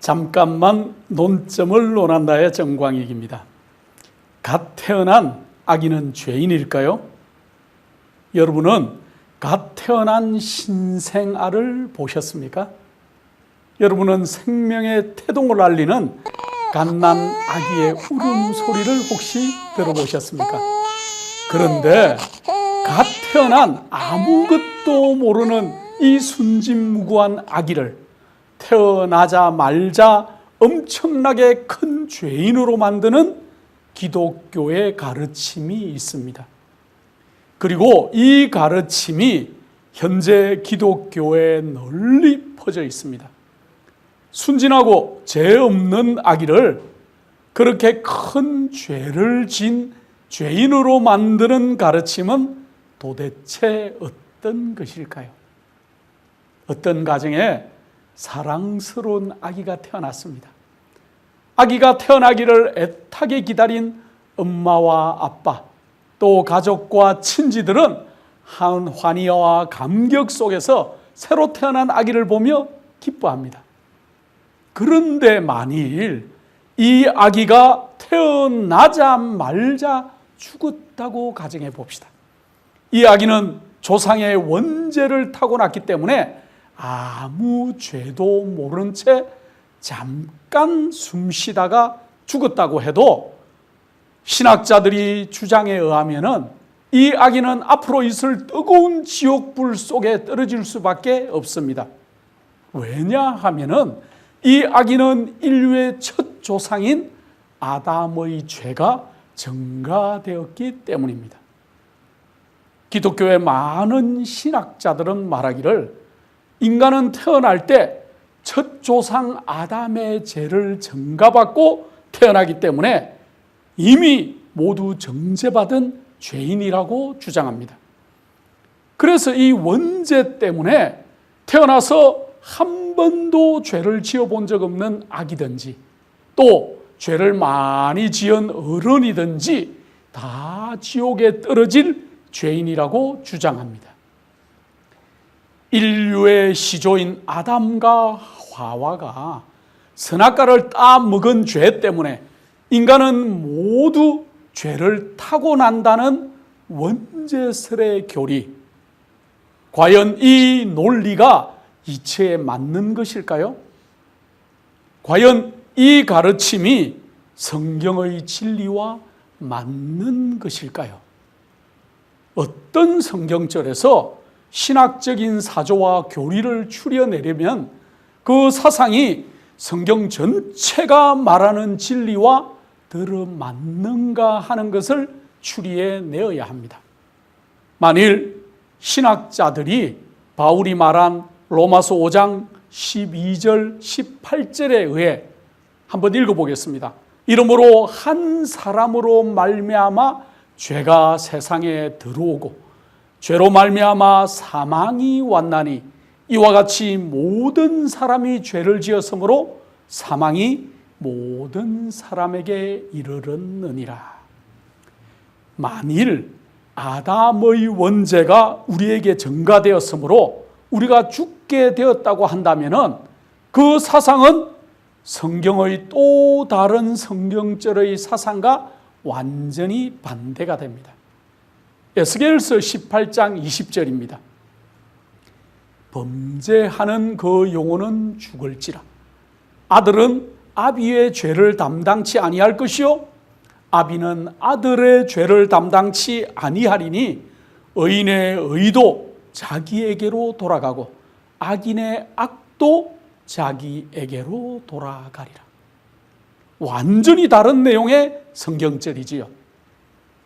잠깐만 논점을 논한다의 정광익입니다. 갓 태어난 아기는 죄인일까요? 여러분은 갓 태어난 신생아를 보셨습니까? 여러분은 생명의 태동을 알리는 갓난 아기의 울음소리를 혹시 들어보셨습니까? 그런데 갓 태어난 아무것도 모르는 이 순진무구한 아기를 태어나자마자 엄청나게 큰 죄인으로 만드는 기독교의 가르침이 있습니다. 그리고 이 가르침이 현재 기독교에 널리 퍼져 있습니다. 순진하고 죄 없는 아기를 그렇게 큰 죄를 진 죄인으로 만드는 가르침은 도대체 어떤 것일까요? 어떤 가정에 사랑스러운 아기가 태어났습니다. 아기가 태어나기를 애타게 기다린 엄마와 아빠, 또 가족과 친지들은 환희와 감격 속에서 새로 태어난 아기를 보며 기뻐합니다. 그런데 만일 이 아기가 태어나자마자 죽었다고 가정해 봅시다. 이 아기는 조상의 원죄를 타고났기 때문에 아무 죄도 모른 채 잠깐 숨 쉬다가 죽었다고 해도 신학자들이 주장에 의하면 이 아기는 앞으로 있을 뜨거운 지옥불 속에 떨어질 수밖에 없습니다. 왜냐하면 이 아기는 인류의 첫 조상인 아담의 죄가 전가되었기 때문입니다. 기독교의 많은 신학자들은 말하기를 인간은 태어날 때 첫 조상 아담의 죄를 전가받고 태어나기 때문에 이미 모두 정죄받은 죄인이라고 주장합니다. 그래서 이 원죄 때문에 태어나서 한 번도 죄를 지어본 적 없는 아기든지 또 죄를 많이 지은 어른이든지 다 지옥에 떨어질 죄인이라고 주장합니다. 인류의 시조인 아담과 하와가 선악과를 따먹은 죄 때문에 인간은 모두 죄를 타고난다는 원죄설의 교리, 과연 이 논리가 이치에 맞는 것일까요? 과연 이 가르침이 성경의 진리와 맞는 것일까요? 어떤 성경절에서 신학적인 사조와 교리를 추려내려면 그 사상이 성경 전체가 말하는 진리와 들어맞는가 하는 것을 추리해내어야 합니다. 만일 신학자들이 바울이 말한 로마서 5장 12절 18절에 의해 한번 읽어보겠습니다. 이러므로 한 사람으로 말미암아 죄가 세상에 들어오고 죄로 말미암아 사망이 왔나니 이와 같이 모든 사람이 죄를 지었으므로 사망이 모든 사람에게 이르렀느니라. 만일 아담의 원죄가 우리에게 전가되었으므로 우리가 죽게 되었다고 한다면 그 사상은 성경의 또 다른 성경절의 사상과 완전히 반대가 됩니다. 에스겔서 18장 20절입니다. 범죄하는 그 영혼은 죽을지라. 아들은 아비의 죄를 담당치 아니할 것이요 아비는 아들의 죄를 담당치 아니하리니 의인의 의도 자기에게로 돌아가고 악인의 악도 자기에게로 돌아가리라. 완전히 다른 내용의 성경절이지요.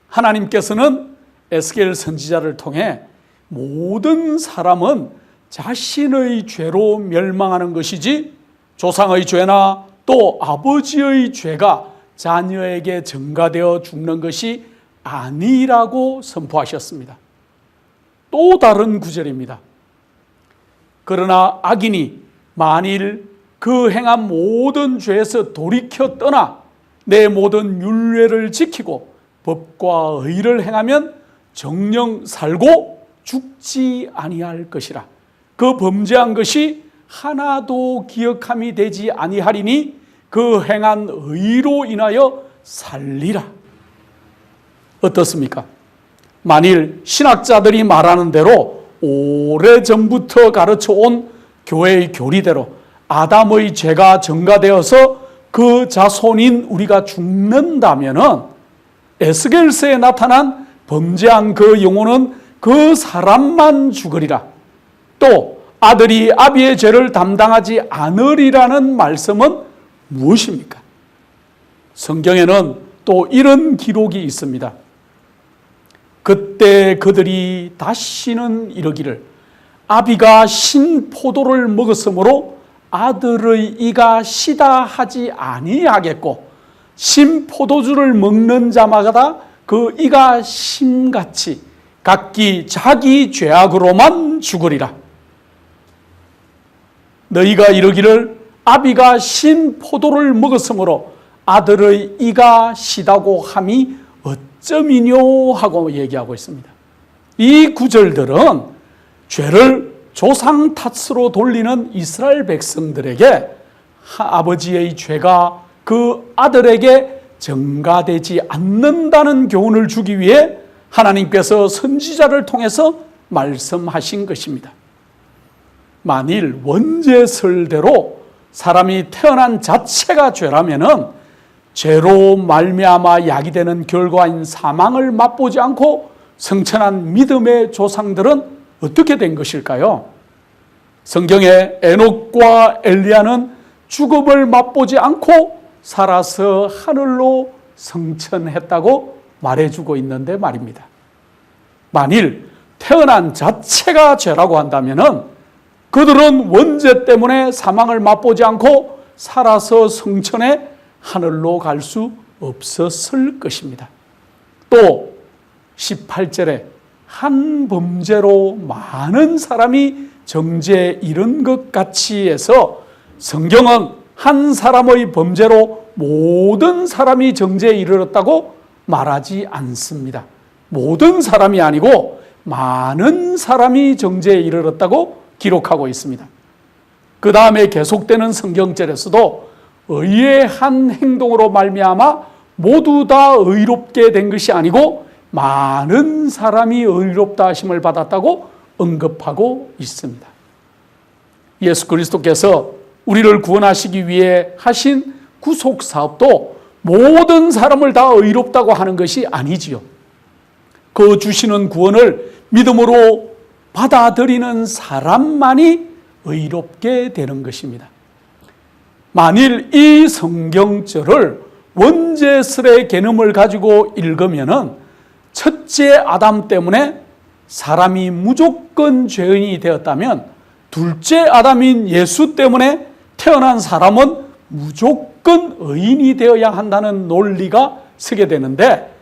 하나님께서는 에스겔 선지자를 통해 모든 사람은 자신의 죄로 멸망하는 것이지 조상의 죄나 또 아버지의 죄가 자녀에게 전가되어 죽는 것이 아니라고 선포하셨습니다. 또 다른 구절입니다. 그러나 악인이 만일 그 행한 모든 죄에서 돌이켜 떠나 내 모든 율례를 지키고 법과 의를 행하면 정녕 살고 죽지 아니할 것이라. 그 범죄한 것이 하나도 기억함이 되지 아니하리니 그 행한 의로 인하여 살리라. 어떻습니까? 만일 신학자들이 말하는 대로 오래전부터 가르쳐온 교회의 교리대로 아담의 죄가 전가되어서 그 자손인 우리가 죽는다면은 에스겔서에 나타난 범죄한 그 영혼은 그 사람만 죽으리라. 또 아들이 아비의 죄를 담당하지 않으리라는 말씀은 무엇입니까? 성경에는 또 이런 기록이 있습니다. 그때 그들이 다시는 이르기를 아비가 신 포도를 먹었으므로 아들의 이가 시다 하지 아니하겠고 신 포도주를 먹는 자마다 그 이가 심같이 각기 자기 죄악으로만 죽으리라. 너희가 이르기를 아비가 신 포도를 먹었으므로 아들의 이가 시다고 함이 어쩌미뇨 하고 얘기하고 있습니다. 이 구절들은 죄를 조상 탓으로 돌리는 이스라엘 백성들에게 아버지의 죄가 그 아들에게 전가되지 않는다는 교훈을 주기 위해 하나님께서 선지자를 통해서 말씀하신 것입니다. 만일 원죄설대로 사람이 태어난 자체가 죄라면은 죄로 말미암아 야기되는 결과인 사망을 맛보지 않고 성천한 믿음의 조상들은 어떻게 된 것일까요? 성경에 에녹과 엘리야는 죽음을 맛보지 않고 살아서 하늘로 성천했다고 말해주고 있는데 말입니다. 만일 태어난 자체가 죄라고 한다면은 그들은 원죄 때문에 사망을 맛보지 않고 살아서 성천에 하늘로 갈 수 없었을 것입니다. 또 18절에 한 범죄로 많은 사람이 정죄에 이른 것 같이 해서 성경은 한 사람의 범죄로 모든 사람이 정죄에 이르렀다고 말하지 않습니다. 모든 사람이 아니고 많은 사람이 정죄에 이르렀다고 기록하고 있습니다. 그 다음에 계속되는 성경절에서도 의의 한 행동으로 말미암아 모두 다 의롭게 된 것이 아니고 많은 사람이 의롭다 하심을 받았다고 언급하고 있습니다. 예수 그리스도께서 우리를 구원하시기 위해 하신 구속 사업도 모든 사람을 다 의롭다고 하는 것이 아니지요. 그 주시는 구원을 믿음으로 받아들이는 사람만이 의롭게 되는 것입니다. 만일 이 성경절을 원죄설의 개념을 가지고 읽으면은 첫째 아담 때문에 사람이 무조건 죄인이 되었다면 둘째 아담인 예수 때문에 태어난 사람은 무조건 의인이 되어야 한다는 논리가 서게 되는데,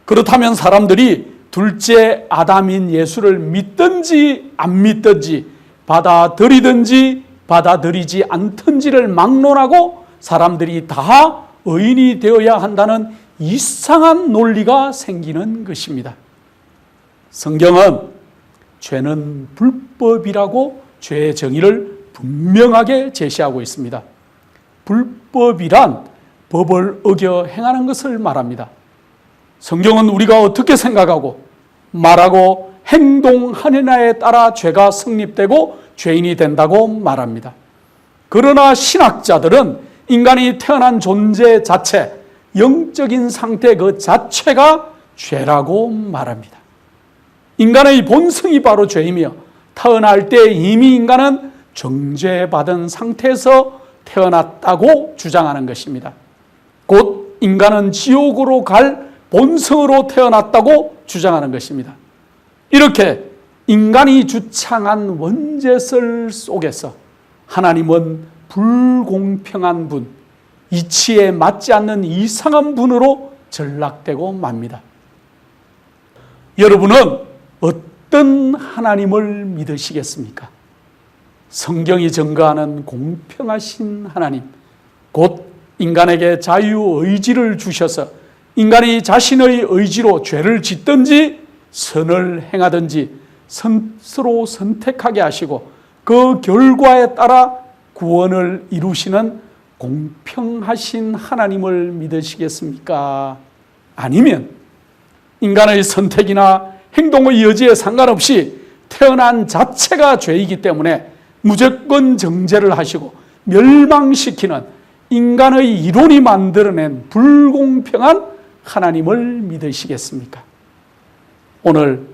그렇다면 사람들이 둘째 아담인 예수를 믿든지 안 믿든지 받아들이든지 받아들이지 않든지를 막론하고 사람들이 다 의인이 되어야 한다는 이상한 논리가 생기는 것입니다. 성경은 죄는 불법이라고 죄의 정의를 분명하게 제시하고 있습니다. 불법이란 법을 어겨 행하는 것을 말합니다. 성경은 우리가 어떻게 생각하고 말하고 행동하느냐에 따라 죄가 성립되고 죄인이 된다고 말합니다. 그러나 신학자들은 인간이 태어난 존재 자체, 영적인 상태 그 자체가 죄라고 말합니다. 인간의 본성이 바로 죄이며 태어날 때 이미 인간은 정죄받은 상태에서 태어났다고 주장하는 것입니다. 곧 인간은 지옥으로 갈 본성으로 태어났다고 주장하는 것입니다. 이렇게 인간이 주창한 원죄설 속에서 하나님은 불공평한 분, 이치에 맞지 않는 이상한 분으로 전락되고 맙니다. 여러분은 어떤 하나님을 믿으시겠습니까? 성경이 증거하는 공평하신 하나님, 곧 인간에게 자유의지를 주셔서 인간이 자신의 의지로 죄를 짓든지 선을 행하든지 스스로 선택하게 하시고 그 결과에 따라 구원을 이루시는 공평하신 하나님을 믿으시겠습니까? 아니면 인간의 선택이나 행동의 여지에 상관없이 태어난 자체가 죄이기 때문에 무조건 정죄를 하시고 멸망시키는 인간의 이론이 만들어낸 불공평한 하나님을 믿으시겠습니까? 오늘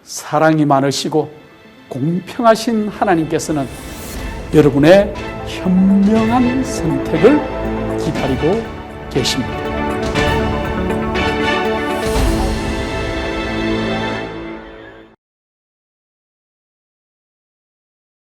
사랑이 많으시고 공평하신 하나님께서는 여러분의 현명한 선택을 기다리고 계십니다.